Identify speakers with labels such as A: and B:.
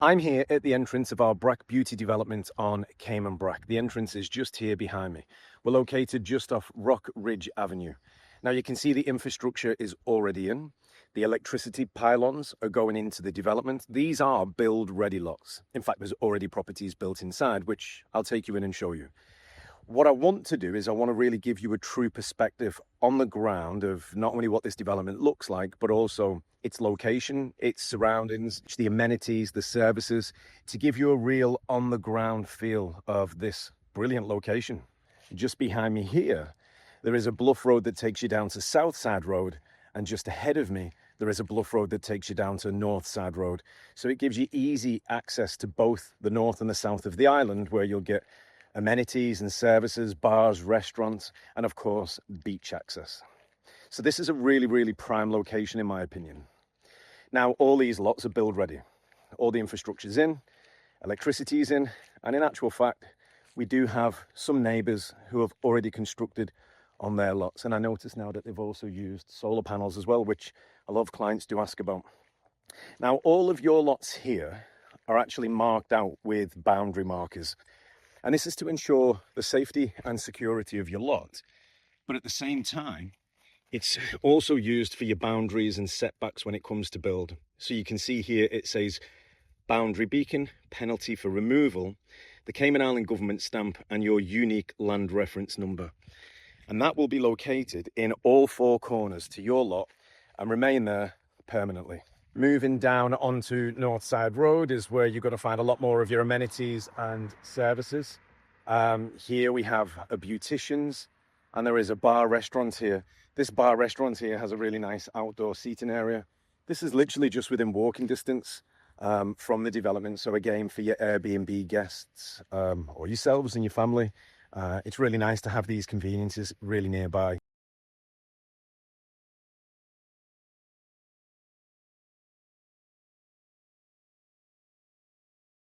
A: I'm here at the entrance of our Brac Beauty development on Cayman Brac. The entrance is just here behind me. We're located just off Rock Ridge Avenue. Now you can see the infrastructure is already in. The electricity pylons are going into the development. These are build-ready lots. In fact, there's already properties built inside, which I'll take you in and show you. What I want to do is I want to really give you a true perspective on the ground of not only what this development looks like, but also its location, its surroundings, the amenities, the services, to give you a real on-the-ground feel of this brilliant location. Just behind me here, there is a bluff road that takes you down to Southside Road, and just ahead of me, there is a bluff road that takes you down to Northside Road. So it gives you easy access to both the north and the south of the island, where you'll get amenities and services, bars, restaurants, and of course, beach access. So this is a really prime location in my opinion. Now, all these lots are build ready. All the infrastructure's in, electricity's in, and in actual fact, we do have some neighbours who have already constructed on their lots. And I notice now that they've also used solar panels as well, which a lot of clients do ask about. Now, all of your lots here are actually marked out with boundary markers. And this is to ensure the safety and security of your lot. But at the same time, it's also used for your boundaries and setbacks when it comes to build. So you can see here it says boundary beacon, penalty for removal, the Cayman Island Government stamp, and your unique land reference number. And that will be located in all four corners to your lot and remain there permanently. Moving down onto Northside Road is where you're going to find a lot more of your amenities and services. Here we have a beautician's, and there is a bar restaurant here. This bar restaurant here has a really nice outdoor seating area. This is literally just within walking distance from the development. So again, for your Airbnb guests or yourselves and your family, it's really nice to have these conveniences really nearby.